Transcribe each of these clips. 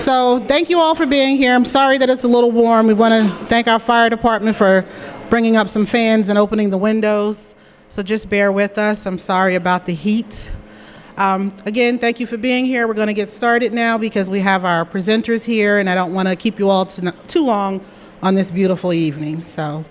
So thank you all for being here. I'm sorry that it's a little warm. We want to thank our fire department for bringing up some fans and opening the windows. So just bear with us. I'm sorry about the heat. Again, thank you for being here. We're going to get started now because we have our presenters here, and I don't want to keep you all too long on this beautiful evening. So,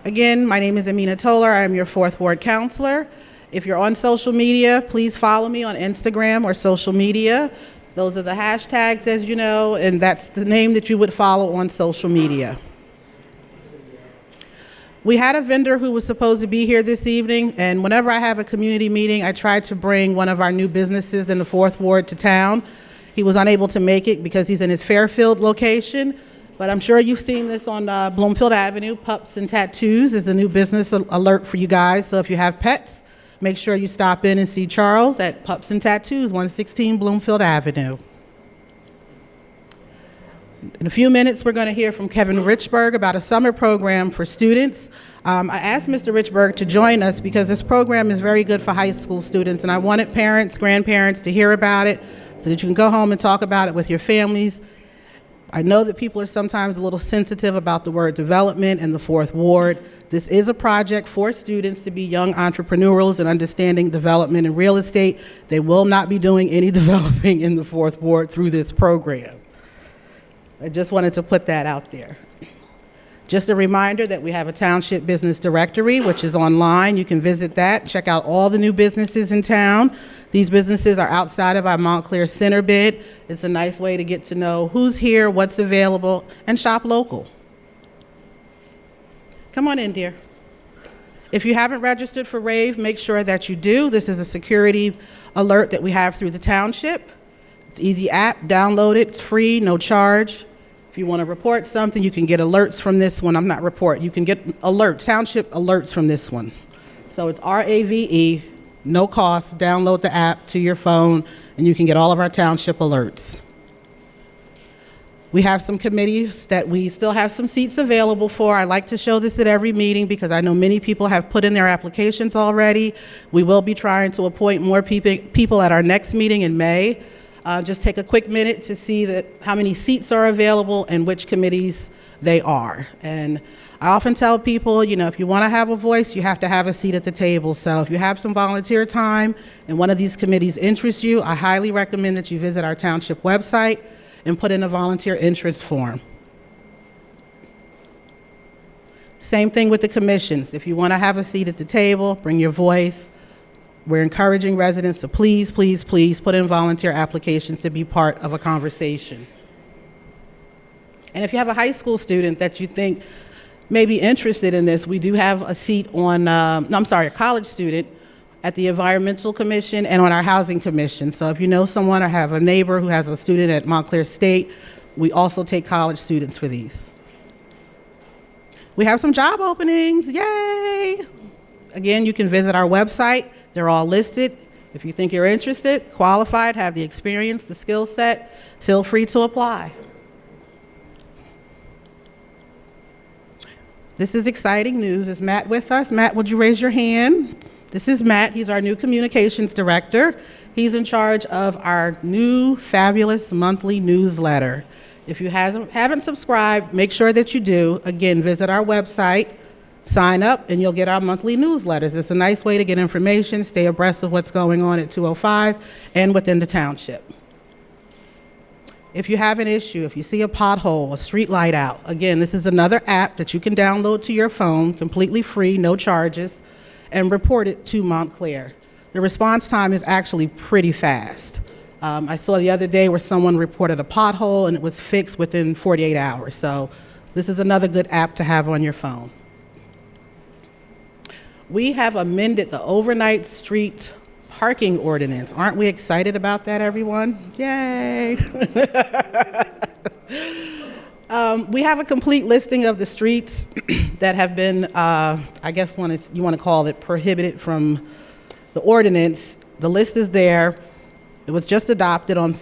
again, my name is Amina Toller. I am your 4th Ward Counselor. If you're on social media, please follow me on Instagram or social media. Those are the hashtags, as you know, and that's the name that you would follow on social media. We had a vendor who was supposed to be here this evening, and whenever I have a community meeting, I try to bring one of our new businesses in the 4th Ward to town. He was unable to make it because he's in his Fairfield location, but I'm sure you've seen this on Bloomfield Avenue. Pups and Tattoos is a new business alert for you guys, so if you have pets, make sure you stop in and see Charles at Pups and Tattoos, 116 Bloomfield Avenue. In a few minutes, we're going to hear from Kevin Richburg about a summer program for students. I asked Mr. Richburg to join us because this program is very good for high school students, and I wanted parents, grandparents to hear about it so that you can go home and talk about it with your families. I know that people are sometimes a little sensitive about the word development in the 4th Ward. This is a project for students to be young entrepreneurs and understanding development in real estate. They will not be doing any developing in the 4th Ward through this program. I just wanted to put that out there. Just a reminder that we have a Township Business Directory, which is online. You can visit that, check out all the new businesses in town. These businesses are outside of our Montclair Center bid. It's a nice way to get to know who's here, what's available, and shop local. Come on in, dear. If you haven't registered for RAVE, make sure that you do. This is a security alert that we have through the township. It's an easy app, download it, it's free, no charge. If you want to report something, you can get alerts from this one. You can get alerts, township alerts from this one. So it's RAVE, no cost. Download the app to your phone, and you can get all of our township alerts. We have some committees that we still have some seats available for. I like to show this at every meeting because I know many people have put in their applications already. We will be trying to appoint more people at our next meeting in May. Just take a quick minute to see how many seats are available and which committees they are. And I often tell people, you know, if you want to have a voice, you have to have a seat at the table. So if you have some volunteer time and one of these committees interests you, I highly recommend that you visit our township website and put in a volunteer interest form. Same thing with the commissions. If you want to have a seat at the table, bring your voice. We're encouraging residents to please, please, please put in volunteer applications to be part of a conversation. And if you have a high school student that you think may be interested in this, we do have a seat on, a college student at the Environmental Commission and on our Housing Commission. So if you know someone or have a neighbor who has a student at Montclair State, we also take college students for these. We have some job openings, yay! Again, you can visit our website. They're all listed. If you think you're interested, qualified, have the experience, the skill set, feel free to apply. This is exciting news. Is Matt with us? Matt, would you raise your hand? This is Matt. He's our new communications director. He's in charge of our new fabulous monthly newsletter. If you haven't subscribed, make sure that you do. Again, visit our website. Sign up and you'll get our monthly newsletters. It's a nice way to get information, stay abreast of what's going on at 205 and within the township. If you have an issue, if you see a pothole, a street light out, again, this is another app that you can download to your phone, completely free, no charges, and report it to Montclair. The response time is actually pretty fast. I saw the other day where someone reported a pothole and it was fixed within 48 hours. So this is another good app to have on your phone. We have amended the overnight street parking ordinance. Aren't we excited about that, everyone? Yay! We have a complete listing of the streets that have been, I guess you want to call it prohibited from the ordinance. The list is there. It was just adopted on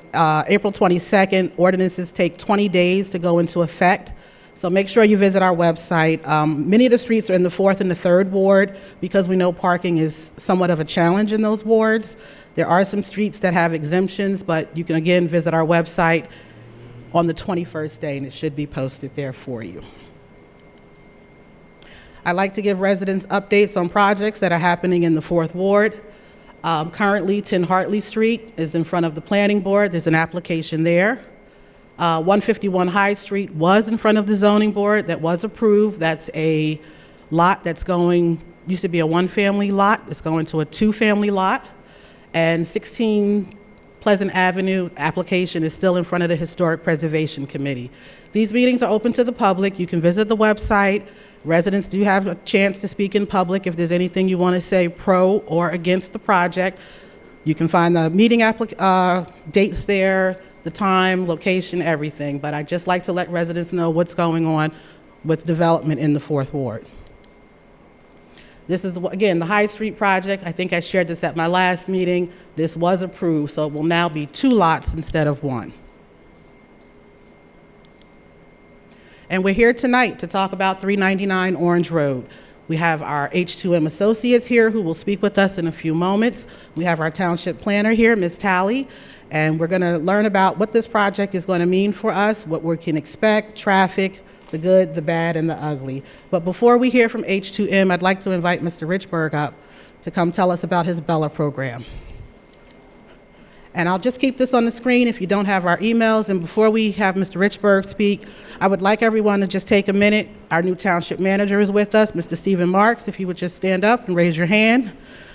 April 22nd. Ordinances take 20 days to go into effect. So make sure you visit our website. Many of the streets are in the 4th and the 3rd ward because we know parking is somewhat of a challenge in those wards. There are some streets that have exemptions, but you can again visit our website on the 21st day and it should be posted there for you. I'd like to give residents updates on projects that are happening in the 4th Ward. Currently, 10 Hartley Street is in front of the Planning Board. There's an application there. 151 High Street was in front of the Zoning Board. That was approved. That's a lot that's going, used to be a one-family lot. It's going to a two-family lot. And 16 Pleasant Avenue application is still in front of the Historic Preservation Committee. These meetings are open to the public. You can visit the website. Residents do have a chance to speak in public if there's anything you want to say pro or against the project. You can find the meeting dates there, the time, location, everything. But I'd just like to let residents know what's going on with development in the 4th Ward. This is, again, the High Street project. I think I shared this at my last meeting. This was approved, so it will now be 2 lots instead of 1. And we're here tonight to talk about 399 Orange Road. We have our H2M associates here who will speak with us in a few moments. We have our township planner here, Ms. Talley, and we're going to learn about what this project is going to mean for us, what we can expect, traffic, the good, the bad, and the ugly. But before we hear from H2M, I'd like to invite Mr. Richburg up to come tell us about his BELA program. And I'll just keep this on the screen if you don't have our emails. And before we have Mr. Richburg speak, I would like everyone to just take a minute. Our new township manager is with us, Mr. Stephen Marks. If you would just stand up and raise your hand.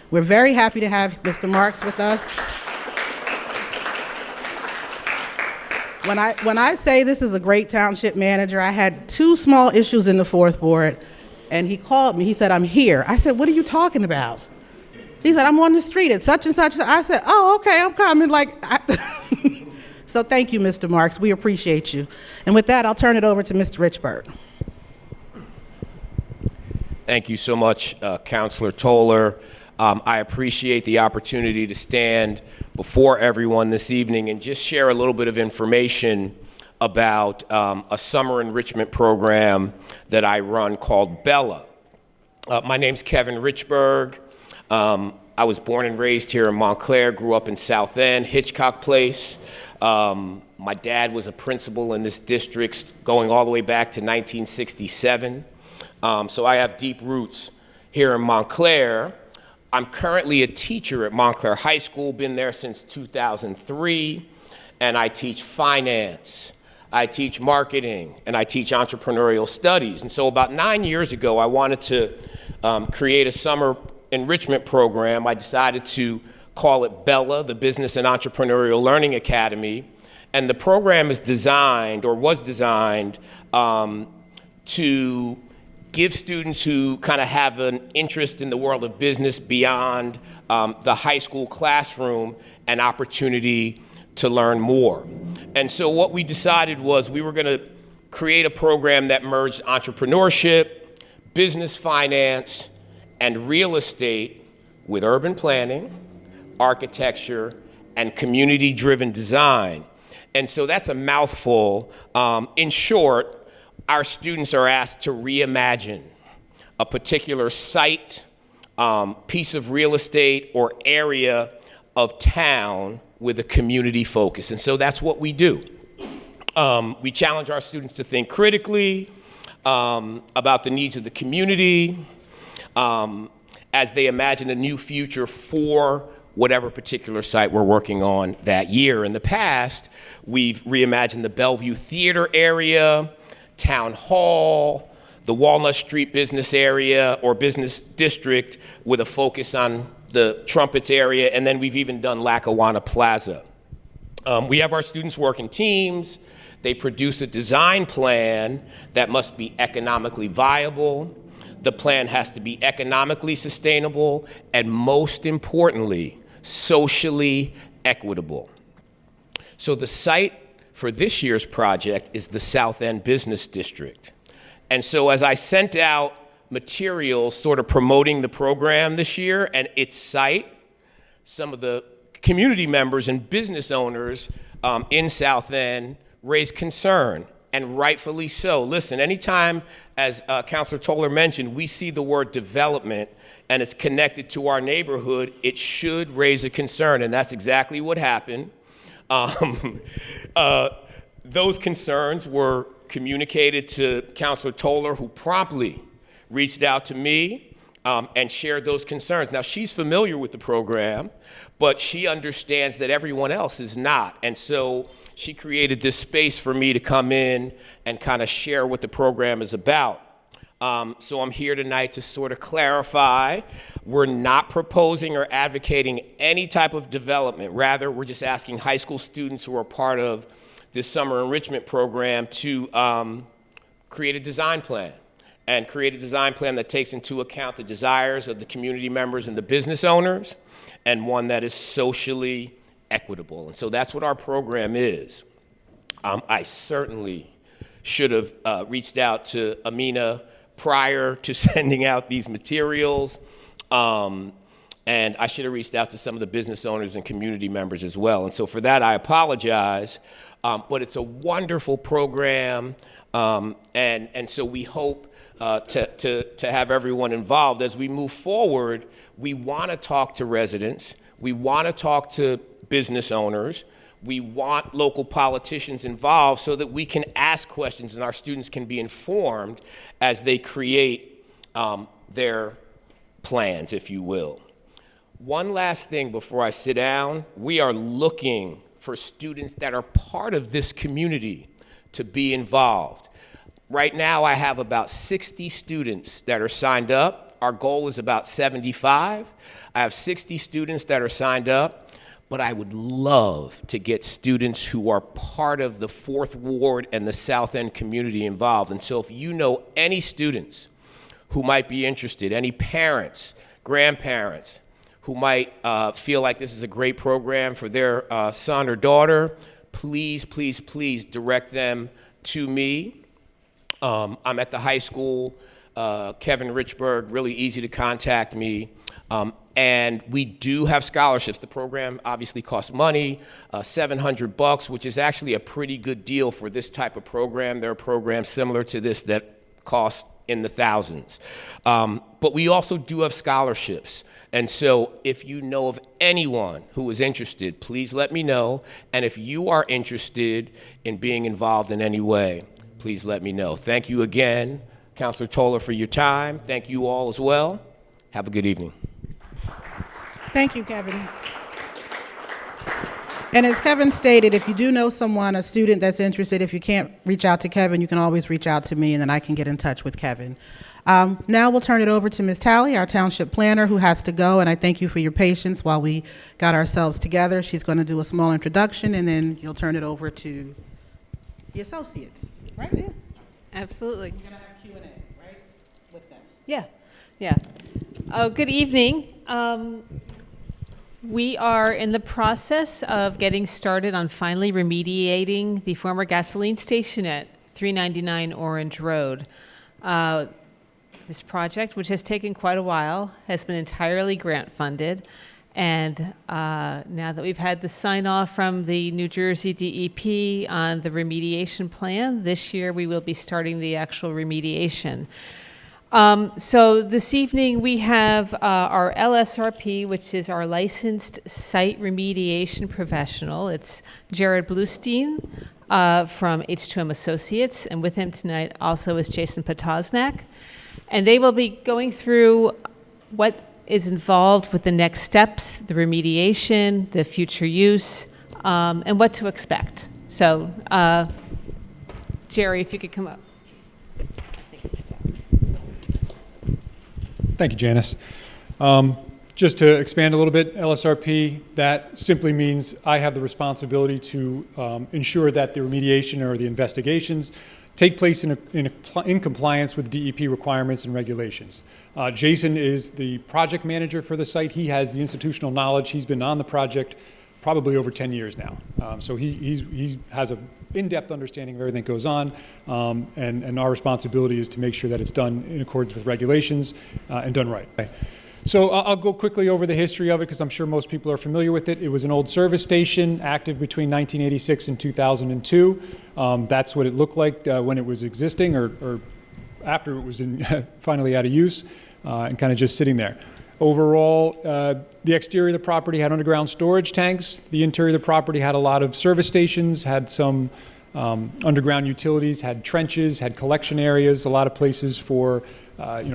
We're very happy to have Mr. Marks with us. When I say this is a great township manager, I had 2 small issues in the 4th Ward, and he called me. He said, "I'm here." I said, "What are you talking about?" He said, "I'm on the street at such and such." I said, "Oh, okay, I'm coming." So thank you, Mr. Marks. We appreciate you. And with that, I'll turn it over to Mr. Richburg. Thank you so much, Councilor Toller. I appreciate the opportunity to stand before everyone this evening and just share a little bit of information about a summer enrichment program that I run called BELA. My name's Kevin Richburg. I was born and raised here in Montclair, grew up in South End, Hitchcock Place. My dad was a principal in this district going all the way back to 1967. So I have deep roots here in Montclair. I'm currently a teacher at Montclair High School, been there since 2003, and I teach finance, I teach marketing, and I teach entrepreneurial studies. And so about 9 years ago, I wanted to create a summer enrichment program. I decided to call it BELA, the Business and Entrepreneurial Learning Academy. And the program is designed, or was designed, to give students who kind of have an interest in the world of business beyond the high school classroom an opportunity to learn more. And so what we decided was we were going to create a program that merged entrepreneurship, business finance, and real estate with urban planning, architecture, and community-driven design. And so that's a mouthful. In short, our students are asked to reimagine a particular site, piece of real estate, or area of town with a community focus. And so that's what we do. We challenge our students to think critically about the needs of the community as they imagine a new future for whatever particular site we're working on that year. In the past, we've reimagined the Bellevue Theater area, Town Hall, the Walnut Street business area or business district with a focus on the Trumpets area, and then we've even done Lackawanna Plaza. We have our students work in teams. They produce a design plan that must be economically viable. The plan has to be economically sustainable, and most importantly, socially equitable. So the site for this year's project is the South End Business District. And so as I sent out materials sort of promoting the program this year and its site, some of the community members and business owners in South End raised concern and rightfully so. Listen, anytime, as Councilor Toller mentioned, we see the word development and it's connected to our neighborhood, it should raise a concern, and that's exactly what happened. Those concerns were communicated to Councilor Toller, who promptly reached out to me and shared those concerns. Now, she's familiar with the program, but she understands that everyone else is not. And so she created this space for me to come in and kind of share what the program is about. So I'm here tonight to sort of clarify. We're not proposing or advocating any type of development. Rather, we're just asking high school students who are part of this summer enrichment program to create a design plan, and create a design plan that takes into account the desires of the community members and the business owners, and one that is socially equitable. And so that's what our program is. I certainly should have reached out to Amina prior to sending out these materials, and I should have reached out to some of the business owners and community members as well. And so for that, I apologize, but it's a wonderful program, and so we hope to have everyone involved. As we move forward, we want to talk to residents, we want to talk to business owners, we want local politicians involved so that we can ask questions and our students can be informed as they create their plans, if you will. One last thing before I sit down, we are looking for students that are part of this community to be involved. Right now, I have about 60 students that are signed up. Our goal is about 75. I have 60 students that are signed up, but I would love to get students who are part of the 4th Ward and the South End community involved. And so if you know any students who might be interested, any parents, grandparents, who might feel like this is a great program for their son or daughter, please, please, please direct them to me. I'm at the high school, Kevin Richburg, really easy to contact me. And we do have scholarships. The program obviously costs money, $700, which is actually a pretty good deal for this type of program. There are programs similar to this that cost in the thousands. But we also do have scholarships. And so if you know of anyone who is interested, please let me know. And if you are interested in being involved in any way, please let me know. Thank you again, Councilor Toller, for your time. Thank you all as well. Have a good evening. Thank you, Kevin. And as Kevin stated, if you do know someone, a student that's interested, if you can't reach out to Kevin, you can always reach out to me, and then I can get in touch with Kevin. Now we'll turn it over to Ms. Talley, our township planner, who has to go, and I thank you for your patience while we got ourselves together. She's going to do a small introduction, and then you'll turn it over to the associates, right? Yeah, absolutely. We're going to have Q&A, right, with them. Yeah, yeah. Good evening. We are in the process of getting started on finally remediating the former gasoline station at 399 Orange Road. This project, which has taken quite a while, has been entirely grant funded. And now that we've had the sign off from the New Jersey DEP on the remediation plan, this year we will be starting the actual remediation. So this evening we have our LSRP, which is our licensed site remediation professional. It's Jared Bluestein from H2M Associates, and with him tonight also is Jason Potosnak. And they will be going through what is involved with the next steps, the remediation, the future use, and what to expect. So, Jerry, if you could come up. Thank you, Janice. Just to expand a little bit, LSRP, that simply means I have the responsibility to ensure that the remediation or the investigations take place in compliance with DEP requirements and regulations. Jason is the project manager for the site. He has the institutional knowledge. He's been on the project probably over 10 years now. So he has an in-depth understanding of everything that goes on, and our responsibility is to make sure that it's done in accordance with regulations and done right. So I'll go quickly over the history of it because I'm sure most people are familiar with it. It was an old service station, active between 1986 and 2002. That's what it looked like when it was existing, or after it was finally out of use, and kind of just sitting there. Overall, the exterior of the property had underground storage tanks. The interior of the property had a lot of service stations, had some underground utilities, had trenches, had collection areas, a lot of places for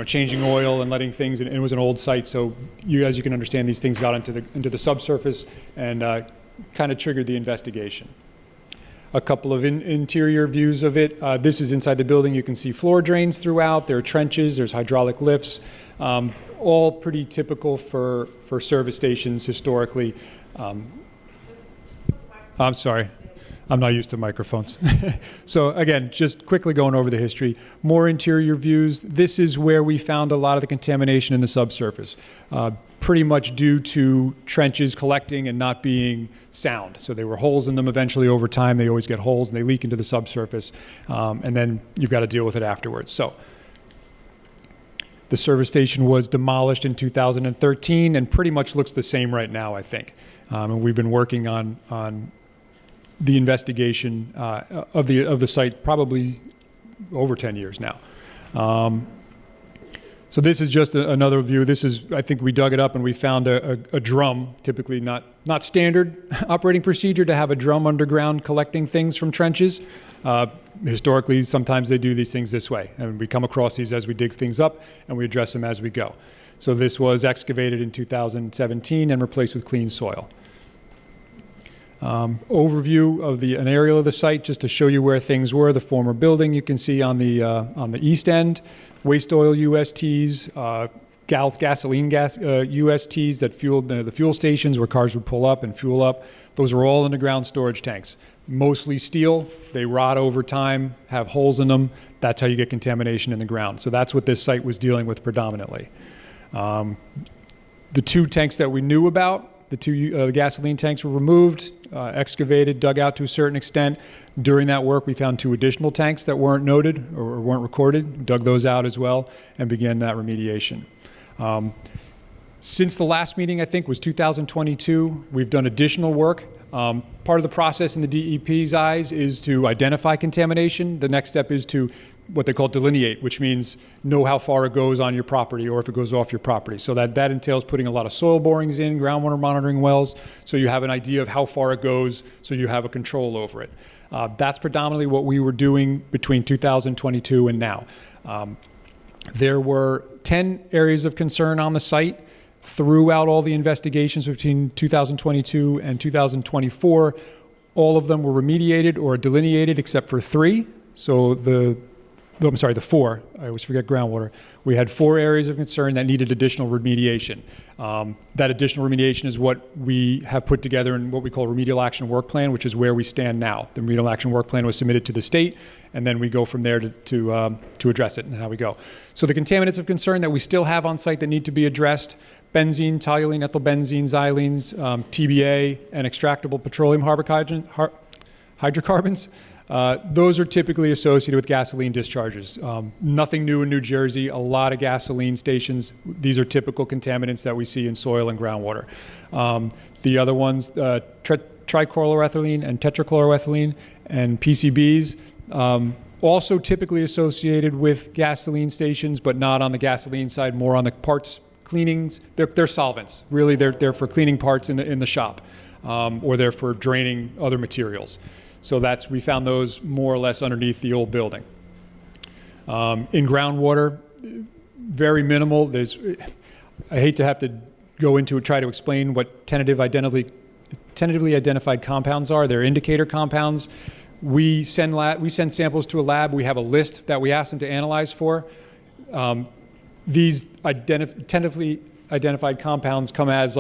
changing oil and letting things. And it was an old site, so as you can understand, these things got into the subsurface and kind of triggered the investigation. A couple of interior views of it. This is inside the building. You can see floor drains throughout. There are trenches. There's hydraulic lifts. All pretty typical for service stations historically. I'm sorry. I'm not used to microphones. So again, just quickly going over the history. More interior views. This is where we found a lot of the contamination in the subsurface, pretty much due to trenches collecting and not being sound. So there were holes in them eventually over time. They always get holes and they leak into the subsurface. And then you've got to deal with it afterwards. So the service station was demolished in 2013 and pretty much looks the same right now, I think. And we've been working on the investigation of the site probably over 10 years now. So this is just another view. This is, I think we dug it up and we found a drum, typically not standard operating procedure to have a drum underground collecting things from trenches. Historically, sometimes they do these things this way, and we come across these as we dig things up and we address them as we go. So this was excavated in 2017 and replaced with clean soil. Overview of an aerial of the site just to show you where things were. The former building you can see on the east end, waste oil USTs, gasoline USTs that fueled the fuel stations where cars would pull up and fuel up. Those are all underground storage tanks. Mostly steel. They rot over time, have holes in them. That's how you get contamination in the ground. So that's what this site was dealing with predominantly. The two tanks that we knew about, the two gasoline tanks were removed, excavated, dug out to a certain extent. During that work, we found two additional tanks that weren't noted or weren't recorded, dug those out as well, and began that remediation. Since the last meeting, I think, was 2022, we've done additional work. Part of the process in the DEP's eyes is to identify contamination. The next step is to what they call delineate, which means know how far it goes on your property or if it goes off your property. So that entails putting a lot of soil borings in, groundwater monitoring wells, so you have an idea of how far it goes, so you have a control over it. That's predominantly what we were doing between 2022 and now. There were 10 areas of concern on the site. Throughout all the investigations between 2022 and 2024, all of them were remediated or delineated except for 3. So the four. I always forget groundwater. We had 4 areas of concern that needed additional remediation. That additional remediation is what we have put together in what we call remedial action work plan, which is where we stand now. The remedial action work plan was submitted to the state, and then we go from there to address it and how we go. So the contaminants of concern that we still have on site that need to be addressed: benzene, toluene, ethylbenzene, xylenes, TBA, and extractable petroleum hydrocarbons. Those are typically associated with gasoline discharges. Nothing new in New Jersey, a lot of gasoline stations. These are typical contaminants that we see in soil and groundwater. The other ones, trichloroethylene and tetrachloroethylene and PCBs, also typically associated with gasoline stations, but not on the gasoline side, more on the parts cleanings. They're solvents. Really, they're for cleaning parts in the shop, or they're for draining other materials. So we found those more or less underneath the old building. In groundwater, very minimal. I hate to have to go into it, try to explain what tentatively identified compounds are. They're indicator compounds. We send samples to a lab. We have a list that we ask them to analyze for. These tentatively identified compounds come as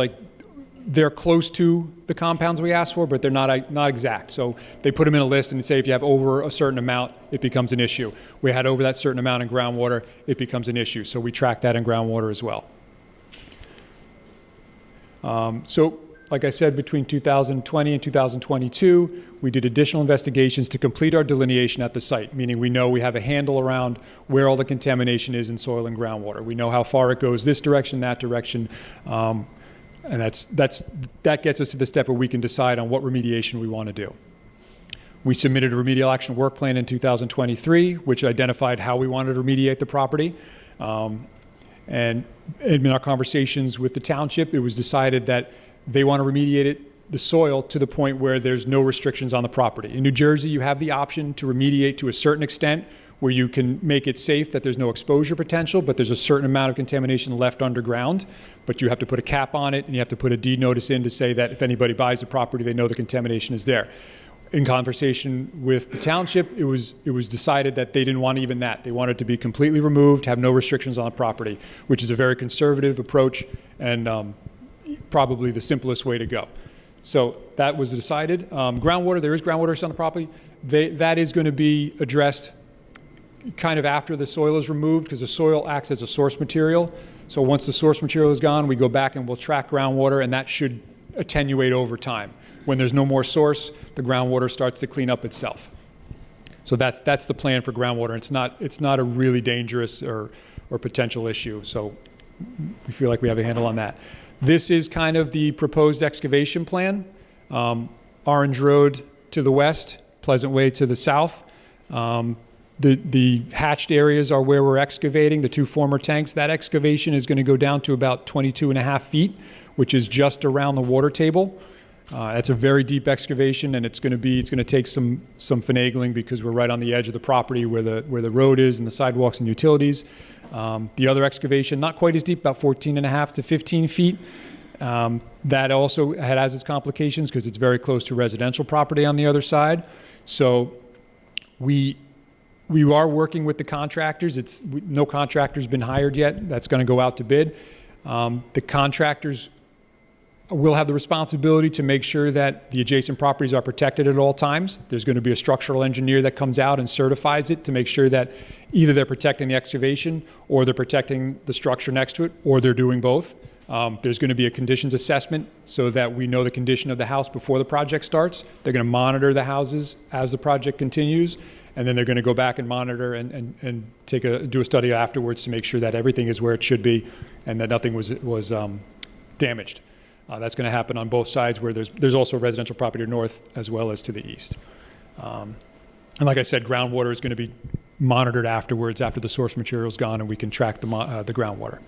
they're close to the compounds we asked for, but they're not exact. So they put them in a list and say if you have over a certain amount, it becomes an issue. We had over that certain amount in groundwater, it becomes an issue. So we track that in groundwater as well. So like I said, between 2020 and 2022, we did additional investigations to complete our delineation at the site, meaning we know we have a handle around where all the contamination is in soil and groundwater. We know how far it goes this direction, that direction, and that gets us to the step where we can decide on what remediation we want to do. We submitted a remedial action work plan in 2023, which identified how we wanted to remediate the property. And in our conversations with the township, it was decided that they want to remediate the soil to the point where there's no restrictions on the property. In New Jersey, you have the option to remediate to a certain extent where you can make it safe that there's no exposure potential, but there's a certain amount of contamination left underground. But you have to put a cap on it, and you have to put a deed notice in to say that if anybody buys the property, they know the contamination is there. In conversation with the township, it was decided that they didn't want even that. They wanted to be completely removed, have no restrictions on the property, which is a very conservative approach and probably the simplest way to go. So that was decided. Groundwater, there is groundwater on the property. That is going to be addressed kind of after the soil is removed, because the soil acts as a source material. So once the source material is gone, we go back and we'll track groundwater, and that should attenuate over time. When there's no more source, the groundwater starts to clean up itself. So that's the plan for groundwater. It's not a really dangerous or potential issue. So we feel like we have a handle on that. This is kind of the proposed excavation plan. Orange Road to the west, Pleasant Way to the south. The hatched areas are where we're excavating, the two former tanks. That excavation is going to go down to about 22.5 feet, which is just around the water table. That's a very deep excavation, and it's going to take some finagling because we're right on the edge of the property where the road is and the sidewalks and utilities. The other excavation, not quite as deep, about 14.5 to 15 feet. That also has its complications because it's very close to residential property on the other side. So we are working with the contractors. No contractor's been hired yet. That's going to go out to bid. The contractors will have the responsibility to make sure that the adjacent properties are protected at all times. There's going to be a structural engineer that comes out and certifies it to make sure that either they're protecting the excavation or they're protecting the structure next to it, or they're doing both. There's going to be a conditions assessment so that we know the condition of the house before the project starts. They're going to monitor the houses as the project continues, and then they're going to go back and monitor and do a study afterwards to make sure that everything is where it should be and that nothing was damaged. That's going to happen on both sides, where there's also residential property north as well as to the east. And like I said, groundwater is going to be monitored afterwards, after the source material is gone, and we can track the groundwater.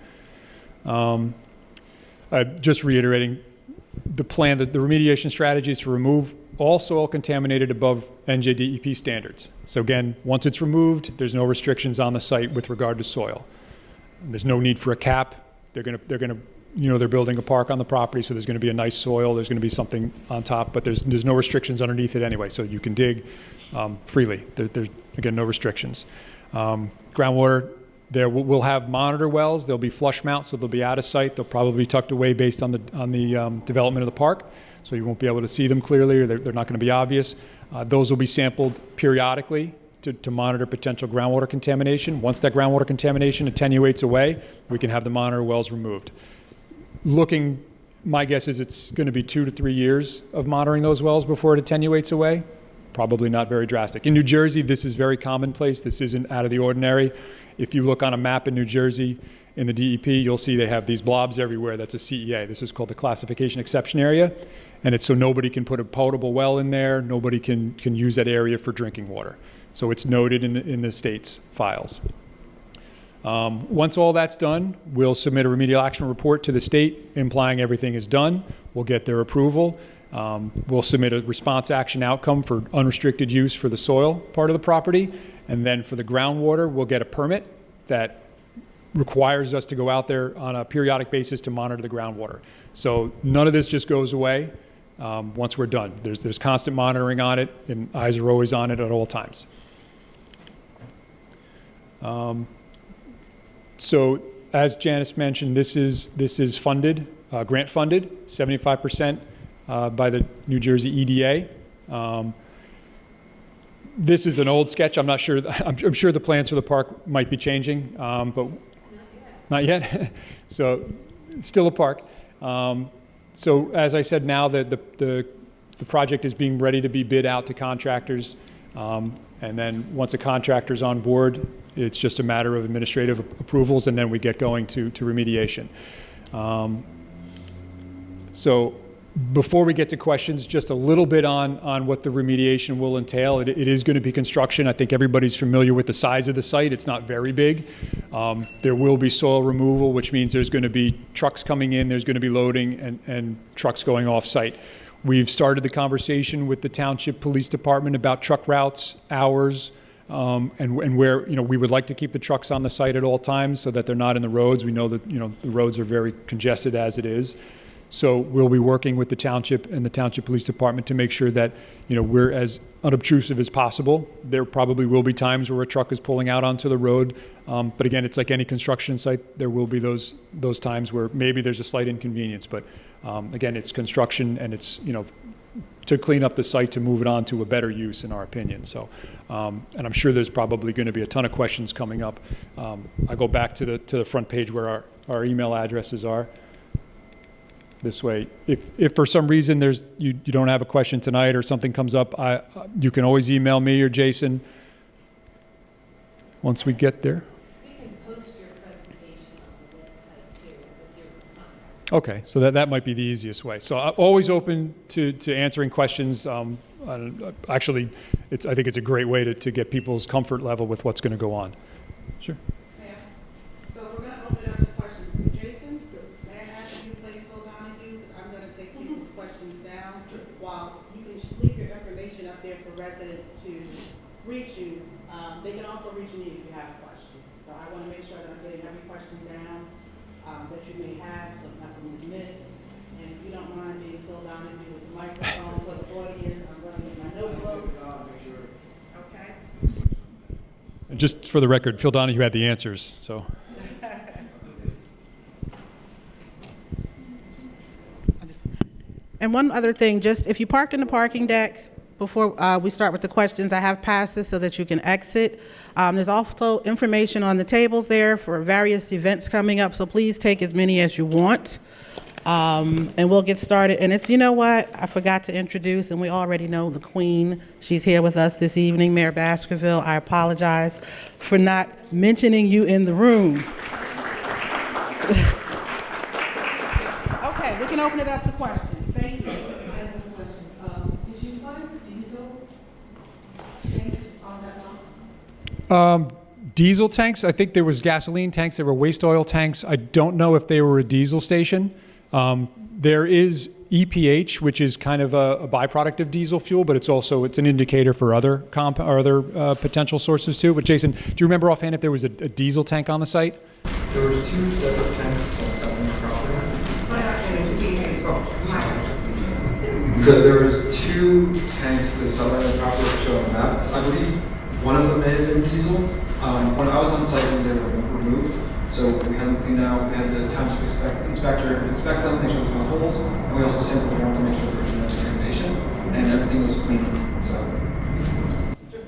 Just reiterating, the plan, the remediation strategy is to remove all soil contaminated above NJDEP standards. So again, once it's removed, there's no restrictions on the site with regard to soil. There's no need for a cap. They're going to they're building a park on the property, so there's going to be a nice soil. There's going to be something on top, but there's no restrictions underneath it anyway, so you can dig freely. There's, again, no restrictions. Groundwater, we'll have monitor wells. They'll be flush mount, so they'll be out of sight. They'll probably be tucked away based on the development of the park, so you won't be able to see them clearly, or they're not going to be obvious. Those will be sampled periodically to monitor potential groundwater contamination. Once that groundwater contamination attenuates away, we can have the monitor wells removed. My guess is it's going to be 2 to 3 years of monitoring those wells before it attenuates away. Probably not very drastic. In New Jersey, this is very commonplace. This isn't out of the ordinary. If you look on a map in New Jersey, in the DEP, you'll see they have these blobs everywhere. That's a CEA. This is called the classification exception area. And it's so nobody can put a potable well in there. Nobody can use that area for drinking water. So it's noted in the state's files. Once all that's done, we'll submit a remedial action report to the state implying everything is done. We'll get their approval. We'll submit a response action outcome for unrestricted use for the soil part of the property. And then for the groundwater, we'll get a permit that requires us to go out there on a periodic basis to monitor the groundwater. So none of this just goes away once we're done. There's constant monitoring on it, and eyes are always on it at all times. So as Janice mentioned, this is funded, grant funded, 75% by the New Jersey EDA. This is an old sketch. I'm not sure. I'm sure the plans for the park might be changing, but not yet. So it's still a park. So as I said, now the project is being ready to be bid out to contractors. And then once a contractor's on board, it's just a matter of administrative approvals, and then we get going to remediation. So before we get to questions, just a little bit on what the remediation will entail. It is going to be construction. I think everybody's familiar with the size of the site. It's not very big. There will be soil removal, which means there's going to be trucks coming in, there's going to be loading, and trucks going off-site. We've started the conversation with the Township Police Department about truck routes, hours, and where, we would like to keep the trucks on the site at all times so that they're not in the roads. We know that, the roads are very congested as it is. So we'll be working with the township and the Township Police Department to make sure that, we're as unobtrusive as possible. There probably will be times where a truck is pulling out onto the road. But again, it's like any construction site. There will be those times where maybe there's a slight inconvenience. But again, it's construction, and it's, to clean up the site, to move it on to a better use, in our opinion. So, and I'm sure there's probably going to be a ton of questions coming up. I go back to the front page where our email addresses are. This way, if for some reason you don't have a question tonight or something comes up, you can always email me or Jason once we get there. We can post your presentation on the website too with your contact. Okay, so that might be the easiest way. So I'm always open to answering questions. Actually, I think it's a great way to get people's comfort level with what's going to go on. Sure. Yeah. So we're going to open it up to questions. Jason, may I ask you to please hold on to you? Because I'm going to take people's questions down while you can leave your information up there for residents to reach you. They can also reach me if you have a question. So I want to make sure that I'm getting every question down that you may have, so nothing is missed. And if you don't mind being filled on with the microphone for the audience, I'm going to get my notebooks. Okay. And just for the record, Phil Donahue had the answers. So. And one other thing, just if you park in the parking deck, before we start with the questions, I have passes so that you can exit. There's also information on the tables there for various events coming up, so please take as many as you want. And we'll get started. And it's, I forgot to introduce, and we already know the Queen. She's here with us this evening, Mayor Baskerville. I apologize for not mentioning you in the room. Okay, we can open it up to questions. Thank you. I have a question. Did you find diesel tanks on that lot? Diesel tanks, I think there was gasoline tanks, there were waste oil tanks. I don't know if they were a diesel station. There is EPH, which is kind of a byproduct of diesel fuel, but it's an indicator for other potential sources too. But Jason, do you remember offhand if there was a diesel tank on the site? There was 2 separate tanks on Southern property. So there was 2 tanks to the southern property shown on the map. I believe one of them may have been diesel. When I was on site, when they were removed, so we had them cleaned out. We had the township inspector inspect them, make sure there's no holes, and we also sampled the ground to make sure there was no contamination, and everything was clean. So.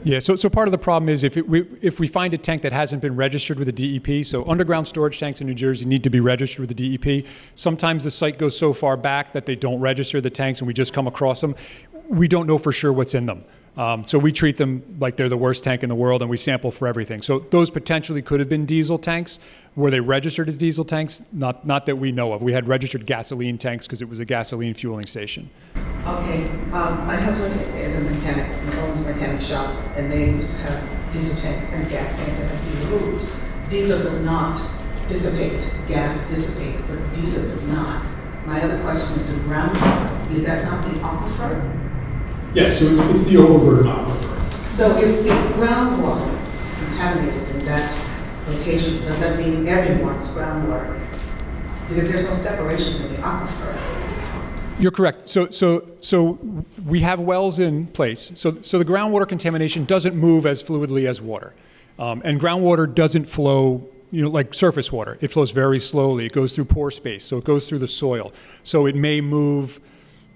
Yeah, so part of the problem is if we find a tank that hasn't been registered with the DEP, so underground storage tanks in New Jersey need to be registered with the DEP. Sometimes the site goes so far back that they don't register the tanks and we just come across them. We don't know for sure what's in them. So we treat them like they're the worst tank in the world and we sample for everything. So those potentially could have been diesel tanks. Were they registered as diesel tanks? Not that we know of. We had registered gasoline tanks because it was a gasoline fueling station. Okay. My husband is a mechanic and owns a mechanic shop, and they used to have diesel tanks and gas tanks that have been removed. Diesel does not dissipate. Gas dissipates, but diesel does not. My other question is the groundwater. Is that not the aquifer? Yes, so it's the overburden aquifer. So if the groundwater is contaminated in that location, does that mean everyone's groundwater? Because there's no separation in the aquifer. You're correct. So we have wells in place. So the groundwater contamination doesn't move as fluidly as water. And groundwater doesn't flow, like surface water. It flows very slowly. It goes through pore space. So it goes through the soil. So it may move,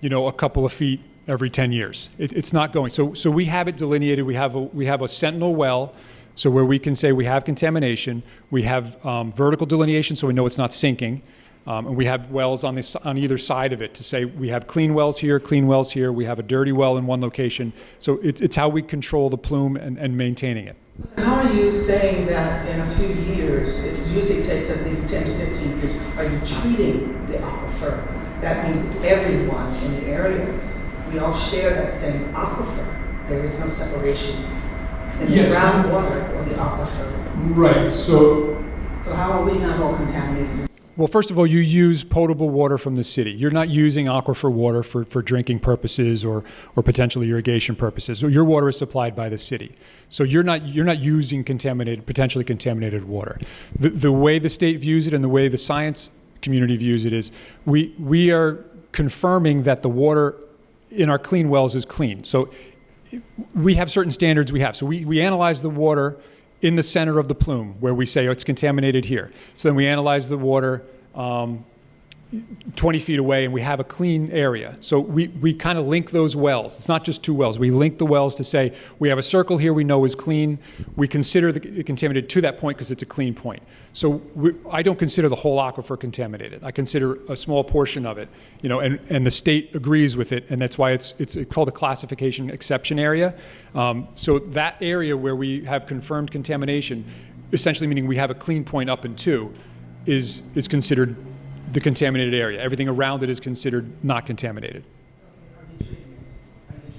a couple of feet every 10 years. It's not going. So we have it delineated. We have a sentinel well. So where we can say we have contamination. We have vertical delineation so we know it's not sinking. And we have wells on either side of it to say we have clean wells here, we have a dirty well in one location. So it's how we control the plume and maintaining it. How are you saying that in a few years, it usually takes at least 10 to 15 years, are you treating the aquifer? That means everyone in the areas, we all share that same aquifer. There is no separation in the groundwater or the aquifer. Right, so how are we not all contaminated? well, first of all, you use potable water from the city. You're not using aquifer water for drinking purposes or potentially irrigation purposes. Your water is supplied by the city. So you're not using potentially contaminated water. The way the state views it and the way the science community views it is we are confirming that the water in our clean wells is clean. So we have certain standards we have. So we analyze the water in the center of the plume where we say, oh, it's contaminated here. So then we analyze the water 20 feet away and we have a clean area. So we kind of link those wells. It's not just two wells. We link the wells to say we have a circle here we know is clean. We consider it contaminated to that point because it's a clean point. So I don't consider the whole aquifer contaminated. I consider a small portion of it, and the state agrees with it, and that's why it's called a classification exception area. So that area where we have confirmed contamination, essentially meaning we have a clean point up and to, is considered the contaminated area. Everything around it is considered not contaminated.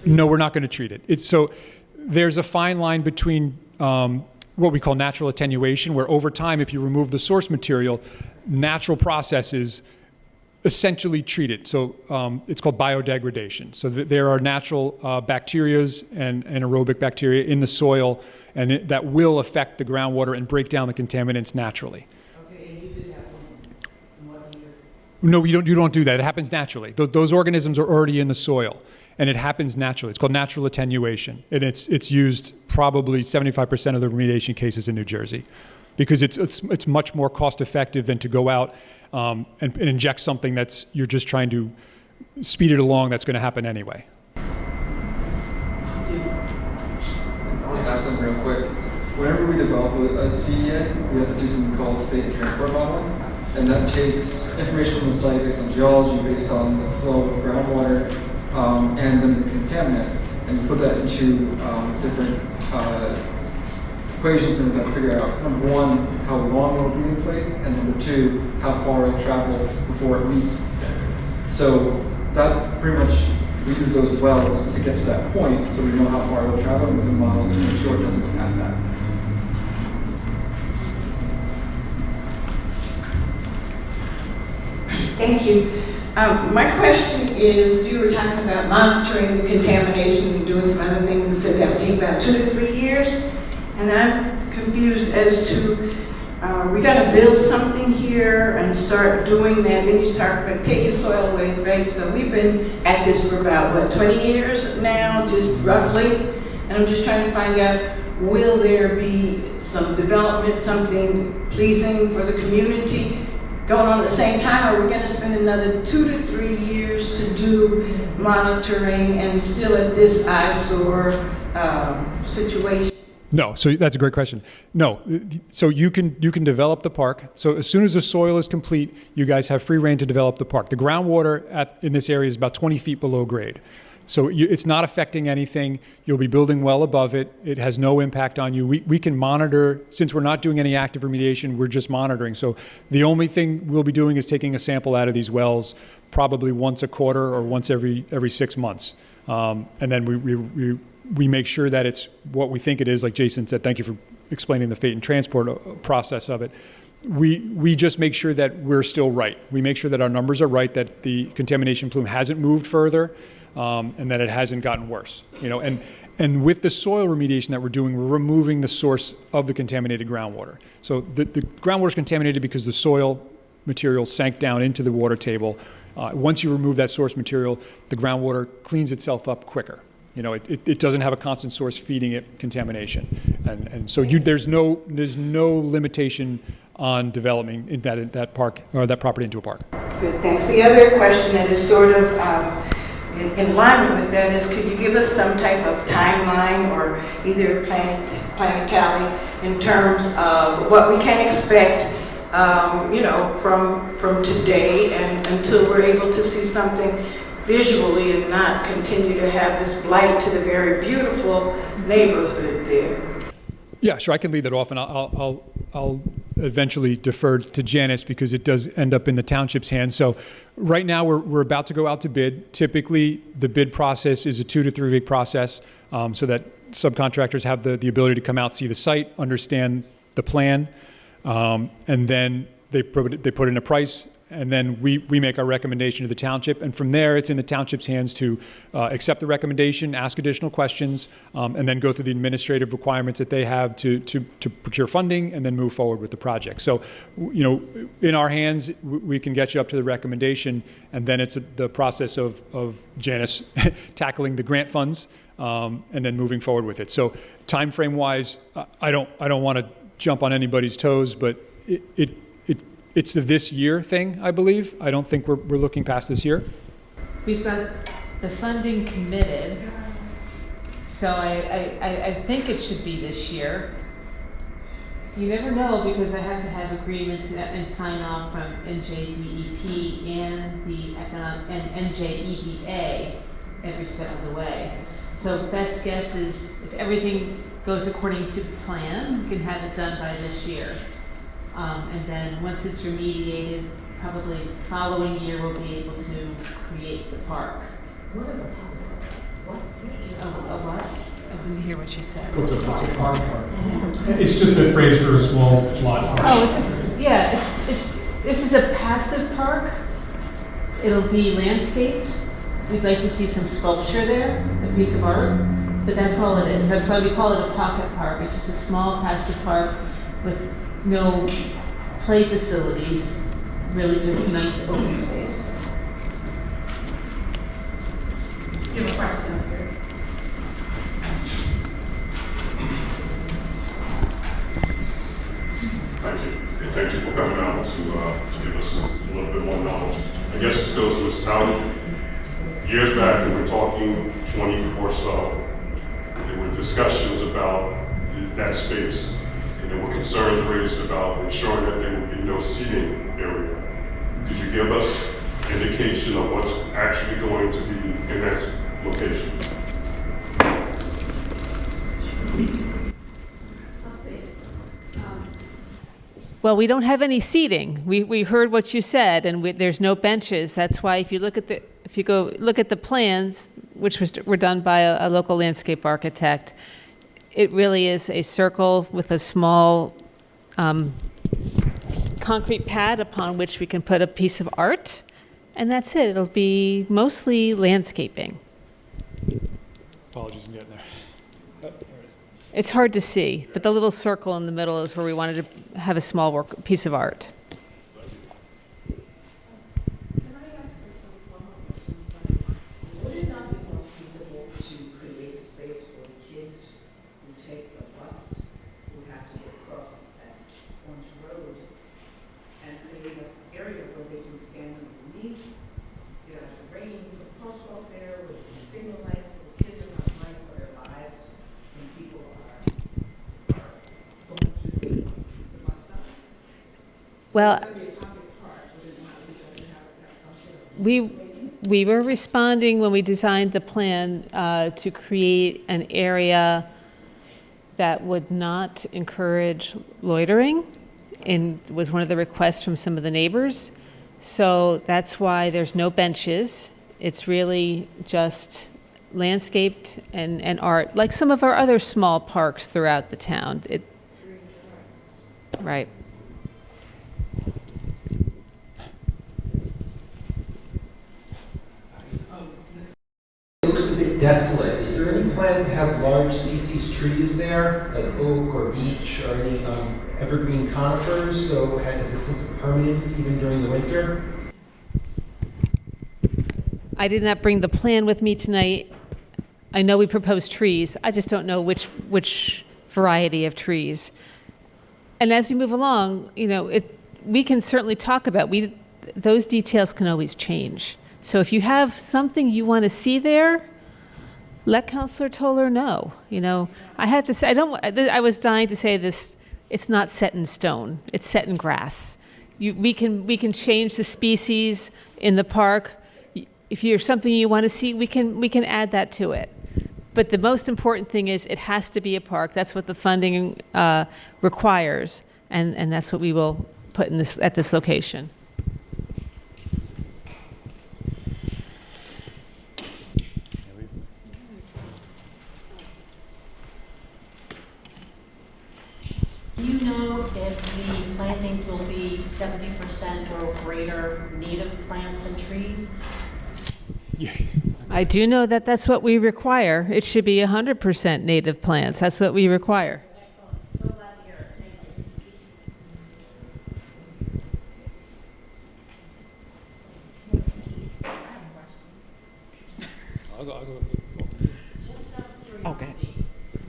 No, we're not going to treat it. So there's a fine line between what we call natural attenuation, where over time, if you remove the source material, natural processes essentially treat it. So it's called biodegradation. So there are natural bacterias and anaerobic bacteria in the soil, and that will affect the groundwater and break down the contaminants naturally. No, you don't do that. It happens naturally. Those organisms are already in the soil, and it happens naturally. It's called natural attenuation, and it's used probably 75% of the remediation cases in New Jersey, because it's much more cost effective than to go out and inject something you're just trying to speed it along. That's going to happen anyway. I'll just add something real quick. Whenever we develop a CEA, we have to do something called state and transport modeling. And that takes information from the site based on geology, based on the flow of groundwater, and then the contaminant. And you put that into different equations and then figure out, number one, how long it'll be in place, and number two, how far it'll travel before it meets standard. So that pretty much, we use those wells to get to that point so we know how far it'll travel and we can model to make sure it doesn't go past that. Thank you. My question is, you were talking about monitoring the contamination and doing some other things. You said that would take about 2 to 3 years. And I'm confused as to, we got to build something here and start doing that. Then you start taking soil away, right? So we've been at this for about, 20 years now, just roughly. And I'm just trying to find out, will there be some development, something pleasing for the community going on at the same time, or are we going to spend another 2 to 3 years to do monitoring and still at this eyesore situation? No, so that's a great question. No, so you can develop the park. So as soon as the soil is complete, you guys have free reign to develop the park. The groundwater in this area is about 20 feet below grade. So it's not affecting anything. You'll be building well above it. It has no impact on you. We can monitor, since we're not doing any active remediation, we're just monitoring. So the only thing we'll be doing is taking a sample out of these wells probably once a quarter or once every 6 months. And then we make sure that it's what we think it is. Like Jason said, thank you for explaining the fate and transport process of it. We just make sure that we're still right. We make sure that our numbers are right, that the contamination plume hasn't moved further, and that it hasn't gotten worse. And with the soil remediation that we're doing, we're removing the source of the contaminated groundwater. So the groundwater is contaminated because the soil material sank down into the water table. Once you remove that source material, the groundwater cleans itself up quicker. It doesn't have a constant source feeding it contamination, and so there's no limitation on developing that park or that property into a park. Good, thanks. The other question that is sort of in alignment with that is, could you give us some type of timeline or either plan tally in terms of what we can expect from today and until we're able to see something visually and not continue to have this blight to the very beautiful neighborhood there. Yeah, sure. I can lead that off, and I'll eventually defer to Janice because it does end up in the township's hands. So right now we're about to go out to bid. Typically, the bid process is a 2 to 3 week process, so that subcontractors have the ability to come out, see the site, understand the plan, and then they put in a price. And then we make our recommendation to the township. And from there, it's in the township's hands to accept the recommendation, ask additional questions, and then go through the administrative requirements that they have to procure funding and then move forward with the project. So, in our hands, we can get you up to the recommendation, and then it's the process of Janice tackling the grant funds and then moving forward with it. So time frame wise, I don't want to jump on anybody's toes, but it's a this year thing, I believe. I don't think we're looking past this year. We've got the funding committed, so I think it should be this year. You never know because I have to have agreements and sign off from NJDEP and the and NJEDA every step of the way. So best guess is if everything goes according to plan, we can have it done by this year. And then once it's remediated, probably following year we'll be able to create the park. What is a park? What? I didn't hear what you said. What's a park? It's just a phrase for a small lot. Oh, this is a passive park. It'll be landscaped. We'd like to see some sculpture there, a piece of art, but that's all it is. That's why we call it a pocket park. It's just a small passive park with no play facilities, really just nice open space. You have a question down here. Thank you. And thank you for coming out to give us a little bit more knowledge. I guess this goes to Ms. Town. Years back, we were talking 20 or so. There were discussions about that space. And there were concerns raised about ensuring that there would be no seating area. Could you give us indication of what's actually going to be in that location? Well, we don't have any seating. We heard what you said, and there's no benches. That's why if you go look at the plans, which were done by a local landscape architect, it really is a circle with a small concrete pad upon which we can put a piece of art, and that's it. It'll be mostly landscaping. Apologies, I'm getting there. It's hard to see, but the little circle in the middle is where we wanted to have a small piece of art. Can I ask you one more question? Would it not be more feasible to create a space for the kids who take the bus, who have to get across that Orange Road, and create an area where they can stand underneath, get out of the rain, put a crosswalk there with some signal lights so the kids are not running for their lives when people are going through the bus stop? Well, It's going to be a pocket park, would it not be better to have some sort of we were responding when we designed the plan to create an area that would not encourage loitering, and was one of the requests from some of the neighbors. So that's why there's no benches. It's really just landscaped and art, like some of our other small parks throughout the town. Right. It looks a bit desolate. Is there any plan to have large species trees there, like oak or beech or any evergreen conifers, so it has a sense of permanence even during the winter? I did not bring the plan with me tonight. I know we proposed trees. I just don't know which variety of trees. And as we move along, we can certainly talk about, those details can always change. So if you have something you want to see there, let Councilor Toller know. I have to say, I was dying to say this it's not set in stone. It's set in grass. We can change the species in the park. If there's something you want to see, we can add that to it. But the most important thing is it has to be a park. That's what the funding requires, and that's what we will put in at this location. Do you know if the plantings will be 70% or greater native plants and trees? I do know that that's what we require. It should be 100% native plants. That's what we require. Excellent. So glad to hear it. Thank you. I'll go. Just out of curiosity, Okay.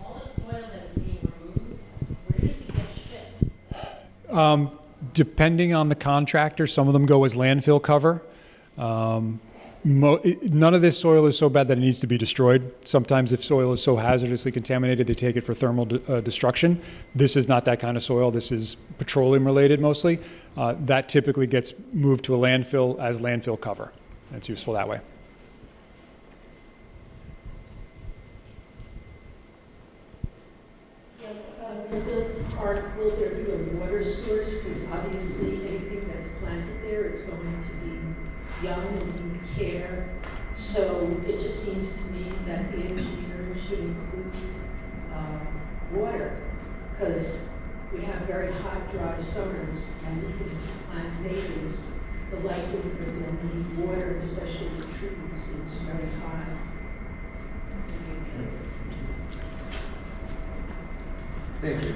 all the soil that is being removed, where does it get shipped? Depending on the contractor, some of them go as landfill cover. None of this soil is so bad that it needs to be destroyed. Sometimes if soil is so hazardously contaminated, they take it for thermal destruction. This is not that kind of soil. This is petroleum related mostly. That typically gets moved to a landfill as landfill cover. It's useful that way. In the park, will there be a water source? Because obviously anything that's planted there, it's going to be young and need care. So it just seems to me that the engineer should include water, because we have very hot, dry summers, and even if you plant natives, the likelihood that they'll need water, especially the trees, is very high. Thank you.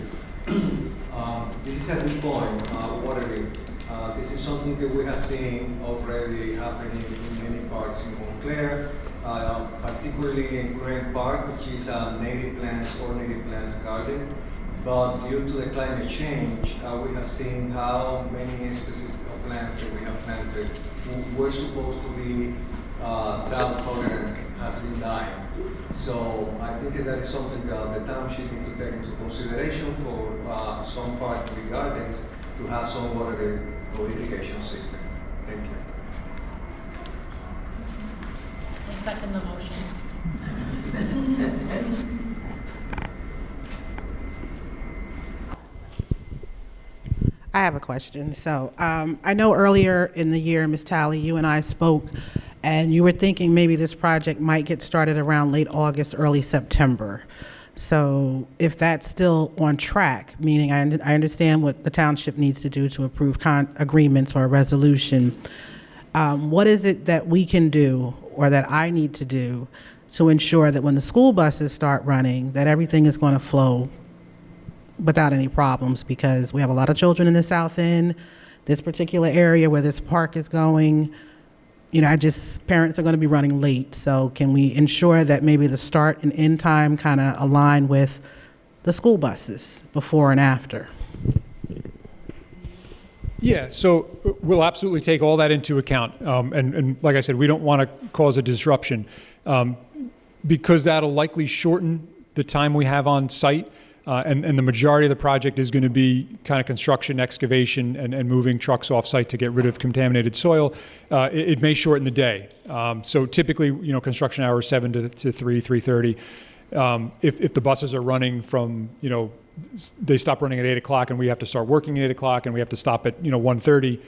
This is a new point, watering. This is something that we have seen already happening in many parks in Montclair, particularly in Green Park, which is a native plants garden. But due to the climate change, we have seen how many specific plants that we have planted who were supposed to be drought tolerant has been dying. So I think that is something that the township needs to take into consideration for some part of the gardens to have some water or irrigation system. Thank you. I second the motion. I have a question. So I know earlier in the year, Ms. Talley, you and I spoke, and you were thinking maybe this project might get started around late August, early September. So if that's still on track, meaning I understand what the township needs to do to approve agreements or a resolution, what is it that we can do or that I need to do to ensure that when the school buses start running, that everything is going to flow without any problems? Because we have a lot of children in the South End, this particular area where this park is going, parents are going to be running late. So can we ensure that maybe the start and end time kind of align with the school buses before and after? Yeah, so we'll absolutely take all that into account. And like I said, we don't want to cause a disruption because that'll likely shorten the time we have on site. And the majority of the project is going to be kind of construction, excavation, and moving trucks off site to get rid of contaminated soil. It may shorten the day. So typically, construction hours 7 to 3:30. If the buses are running from, they stop running at 8 o'clock and we have to start working at 8 o'clock and we have to stop at 1:30,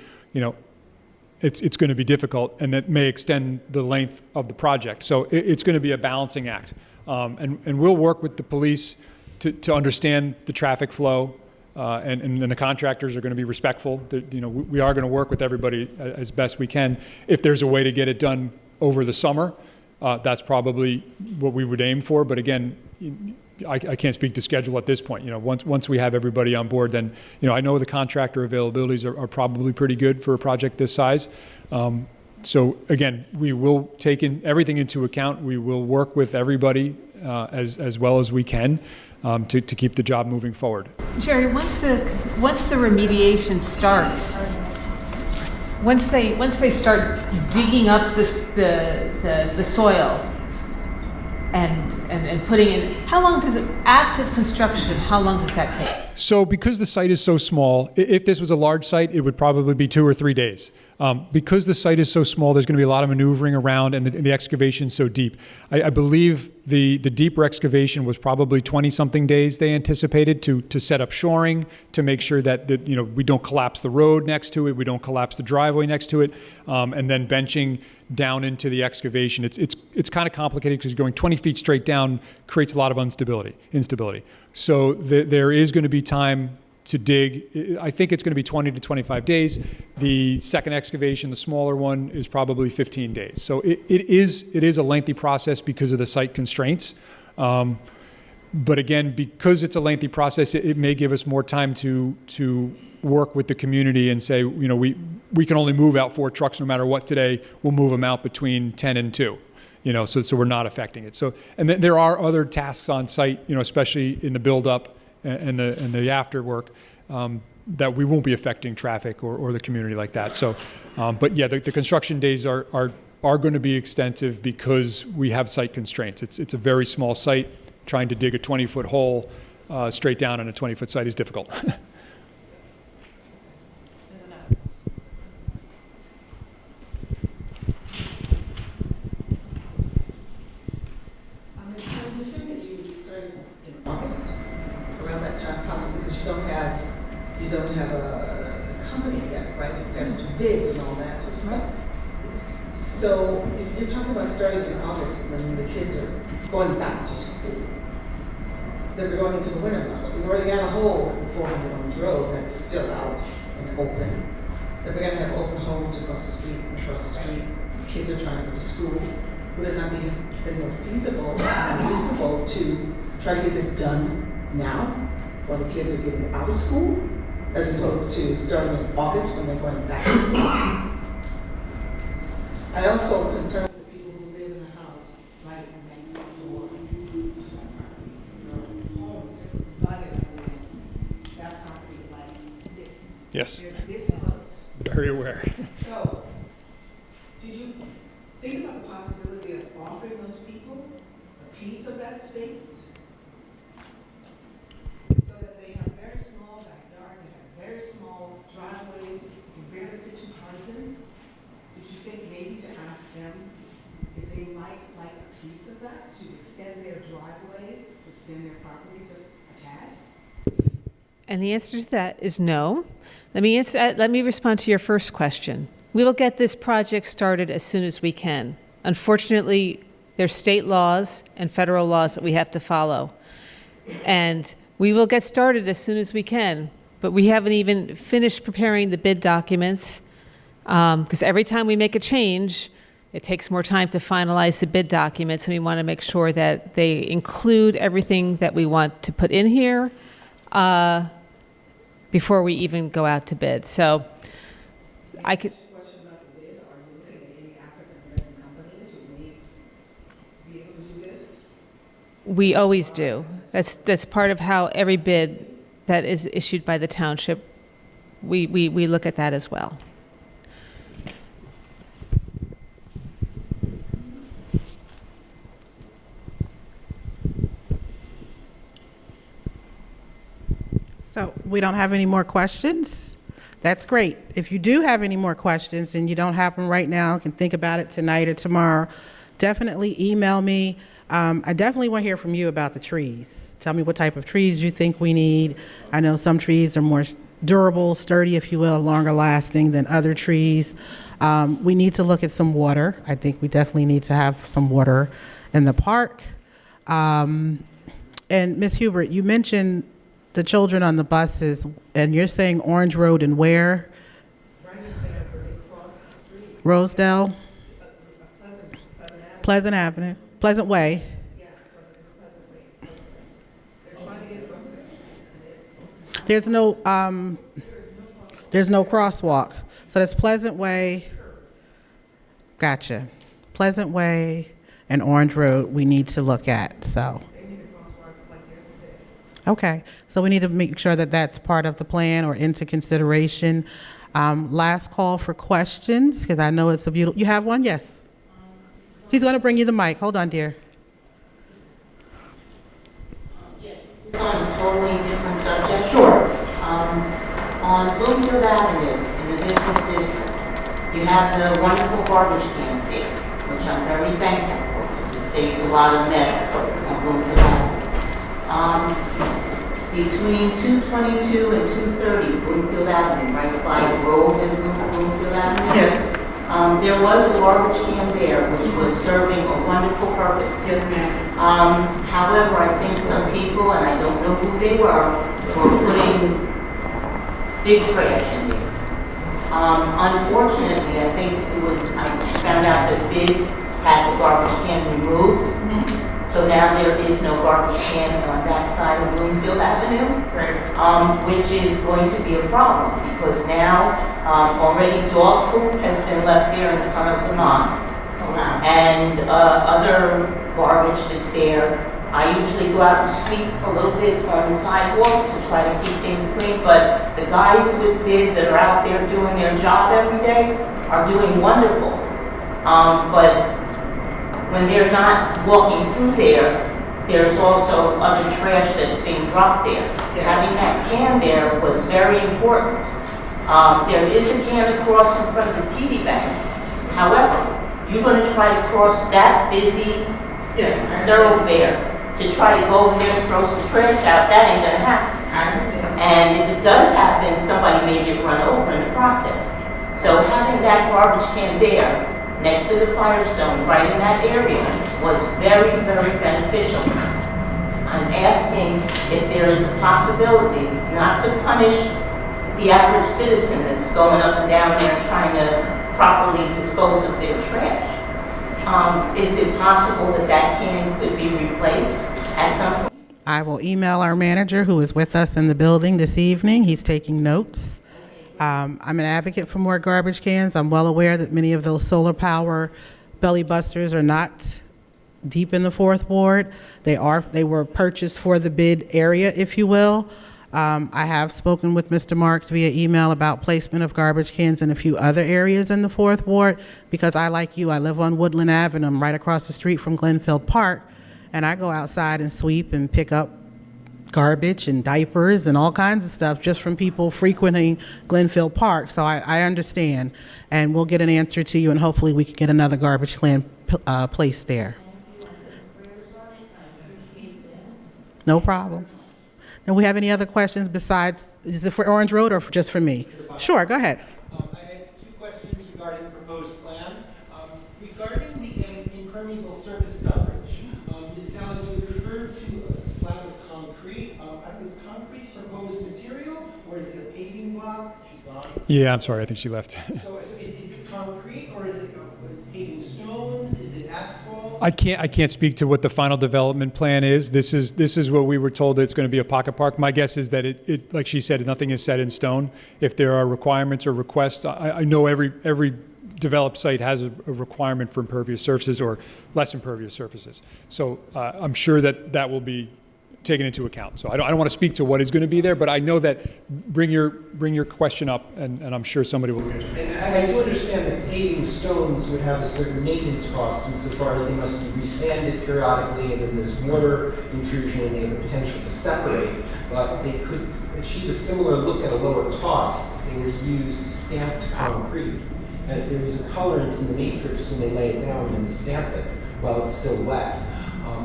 it's going to be difficult, and that may extend the length of the project. So it's going to be a balancing act, and we'll work with the police to understand the traffic flow, and the contractors are going to be respectful. We are going to work with everybody as best we can. If there's a way to get it done over the summer, that's probably what we would aim for. But again, I can't speak to schedule at this point. Once we have everybody on board, then I know the contractor availabilities are probably pretty good for a project this size. So again, we will take everything into account. We will work with everybody as well as we can. To keep the job moving forward. Jerry, once the remediation starts, once they start digging up the soil and and putting in, how long does active construction, how long does that take? So because the site is so small, if this was a large site, it would probably be 2 or 3 days. Because the site is so small, there's going to be a lot of maneuvering around, and the excavation is so deep. I believe the deeper excavation was probably 20-something days they anticipated to set up shoring, to make sure that we don't collapse the road next to it, we don't collapse the driveway next to it, and then benching down into the excavation. It's kind of complicated because going 20 feet straight down creates a lot of instability. So there is going to be time to dig. I think it's going to be 20 to 25 days. The second excavation, the smaller one, is probably 15 days. So it is a lengthy process because of the site constraints. But again, because it's a lengthy process, it may give us more time to work with the community and say, we can only move out 4 trucks no matter what today. We'll move them out between 10 and 2. So we're not affecting it. So, and then there are other tasks on site, especially in the build-up and the after work, that we won't be affecting traffic or the community like that. So, but yeah, the construction days are going to be extensive because we have site constraints. It's a very small site. Trying to dig a 20-foot hole straight down on a 20-foot site is difficult. You said that you started in August, around that time, possibly because you don't have a company yet, right? You've got to do bids and all that sort of stuff. So if you're talking about starting in August when the kids are going back to school, then we're going into the winter months. We've already got a hole at 400 Orange Road that's still out and open. Then we're going to have open homes across the street and across the street. Kids are trying to go to school. Would it not be more feasible and reasonable to try to get this done now while the kids are getting out of school, as opposed to starting in August when they're going back to school? I also am concerned with the people who live in the house right next door homes divided against that property like this. Yes. They're this close. Very aware. So, did you think about the possibility of offering those people a piece of that space? So that they have very small backyards, they have very small driveways, you barely fit 2 cars in? Did you think maybe to ask them if they might like a piece of that to extend their driveway, to extend their property just a tad? And the answer to that is no. Let me respond to your first question. We will get this project started as soon as we can. Unfortunately, there's state laws and federal laws that we have to follow. And we will get started as soon as we can, but we haven't even finished preparing the bid documents, because every time we make a change, it takes more time to finalize the bid documents, and we want to make sure that they include everything that we want to put in here before we even go out to bid. So I could... We always do. That's part of how every bid that is issued by the township, we look at that as well. So we don't have any more questions? That's great. If you do have any more questions and you don't have them right now, can think about it tonight or tomorrow, definitely email me. I definitely want to hear from you about the trees. Tell me what type of trees you think we need. I know some trees are more durable, sturdy, if you will, longer lasting than other trees. We need to look at some water. I think we definitely need to have some water in the park. And Ms. Hubert, you mentioned the children on the buses, and you're saying Orange Road and where? Right there where they cross the street. Rosedale? Pleasant Avenue. Pleasant Way. Yes, Pleasant Way. They're trying to get across that street, and it's... There's no crosswalk. So that's Pleasant Way. Gotcha. Pleasant Way and Orange Road we need to look at, so. They need a crosswalk like there's a bit. Okay, so we need to make sure that that's part of the plan or into consideration. Last call for questions, because I know it's a beautiful, you have one? Yes. He's going to bring you the mic. Hold on, dear. On a totally different subject. Sure. On Bloomfield Avenue in the business district, you have the wonderful garbage cans there, which I'm very thankful for because it saves a lot of mess on Bloomfield Avenue. Between 222 and 230 Bloomfield Avenue, right by Grove and Bloomfield Avenue. Yes. There was a garbage can there which was serving a wonderful purpose. Yes, ma'am. However, I think some people, and I don't know who they were putting big trash in there. Unfortunately, I think I found out that BID had the garbage can removed. So now there is no garbage can on that side of Bloomfield Avenue, which is going to be a problem because now already dog food has been left there in front of the mosque. And other garbage that's there. I usually go out and sweep a little bit on the sidewalk to try to keep things clean, but the guys with BID that are out there doing their job every day are doing wonderful. But when they're not walking through there, there's also other trash that's being dropped there. Yes. Having that can there was very important. There is a can across in front of the TD Bank. However, you're going to try to cross that busy thoroughfare to try to go over there and throw some trash out. That ain't going to happen. I understand. And if it does happen, somebody may get run over in the process. So having that garbage can there, next to the Firestone, right in that area, was very, very beneficial. I'm asking if there is a possibility not to punish the average citizen that's going up and down there trying to properly dispose of their trash. Is it possible that that can could be replaced at some point? I will email our manager who is with us in the building this evening. He's taking notes. I'm an advocate for more garbage cans. I'm well aware that many of those solar power belly busters are not deep in the fourth ward. They were purchased for the BID area, if you will. I have spoken with Mr. Marks via email about placement of garbage cans in a few other areas in the fourth ward because I, like you, I live on Woodland Avenue. I'm right across the street from Glenfield Park, and I go outside and sweep and pick up garbage and diapers and all kinds of stuff just from people frequenting Glenfield Park. So I understand, and we'll get an answer to you, and hopefully we can get another garbage can placed there. No problem. Do we have any other questions besides, is it for Orange Road or just for me? Sure, go ahead. I have two questions regarding the proposed plan. Regarding the impermeable surface coverage, Ms. Callan, you referred to a slab of concrete. Is concrete proposed material, or is it a paving block? She's gone. Yeah, I'm sorry, I think she left. So is it concrete, or is it paving stones? Is it asphalt? I can't speak to what the final development plan is. This is what we were told that it's going to be a pocket park. My guess is that it like she said, nothing is set in stone. If there are requirements or requests, I know every developed site has a requirement for impervious surfaces or less impervious surfaces. So I'm sure that will be taken into account. So I don't want to speak to what is going to be there, but I know that bring your question up, and I'm sure somebody will answer. And I do understand that paving stones would have a certain maintenance cost insofar as they must be resanded periodically, and then there's mortar intrusion and they have the potential to separate. But they could achieve a similar look at a lower cost if they were to use stamped concrete. And if there was a colorant in the matrix when they lay it down and stamp it while it's still wet.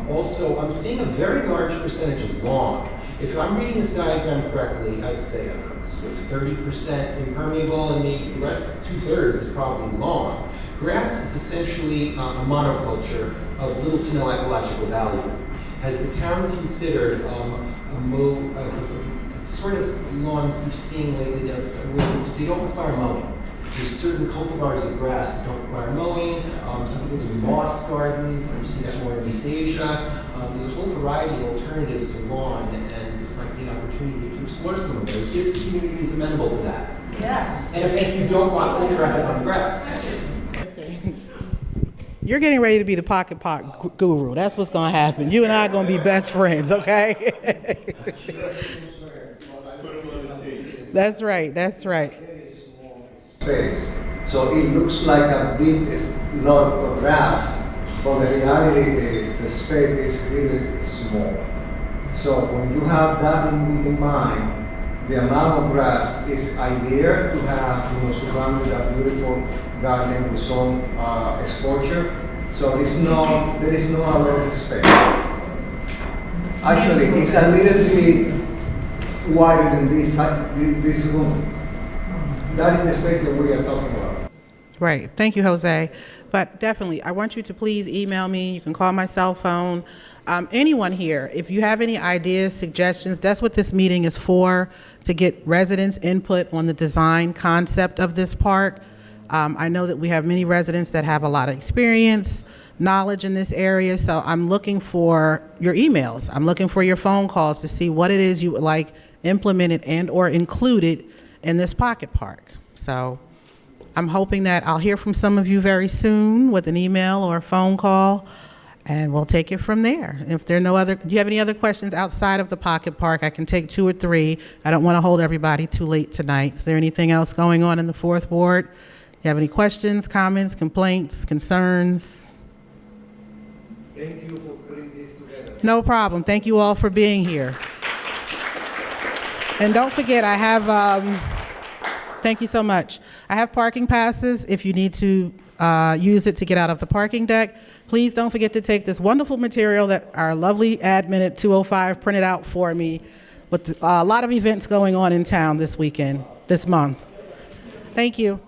Also, I'm seeing a very large percentage of lawn. If I'm reading this diagram correctly, I'd say it's 30% impermeable, and maybe the rest, 2/3 is probably lawn. Grass is essentially a monoculture of little to no ecological value. Has the town considered sort of lawns you're seeing lately that they don't require mowing? There's certain cultivars of grass that don't require mowing. Some people do moss gardens. You see that more in East Asia. There's a whole variety of alternatives to lawn, and this might be an opportunity to explore some of those. See if the community is amenable to that. Yes. And if you don't want foot traffic on grass. You're getting ready to be the pocket park guru. That's what's going to happen. You and I are going to be best friends, okay? That's right. That's right. Space. So it looks like a big lot of grass, but the reality is the space is really small. So when you have that in mind, the amount of grass is ideal to have, surrounded with a beautiful garden with some exposure. So there is no a lot of space. Actually, it's a little bit wider than this room. That is the space that we are talking about. Right. Thank you, Jose. But definitely, I want you to please email me. You can call my cell phone. Anyone here, if you have any ideas, suggestions, that's what this meeting is for, to get residents' input on the design concept of this park. I know that we have many residents that have a lot of experience, knowledge in this area, so I'm looking for your emails. I'm looking for your phone calls to see what it is you would like implemented and or included in this pocket park. So I'm hoping that I'll hear from some of you very soon with an email or a phone call, and we'll take it from there. If there are no other, do you have any other questions outside of the pocket park? I can take 2 or 3. I don't want to hold everybody too late tonight. Is there anything else going on in the 4th Ward? Do you have any questions, comments, complaints, concerns? Thank you for putting this together. No problem. Thank you all for being here. And don't forget, I have, thank you so much. I have parking passes if you need to use it to get out of the parking deck. Please don't forget to take this wonderful material that our lovely admin at 205 printed out for me with a lot of events going on in town this weekend, this month. Thank you.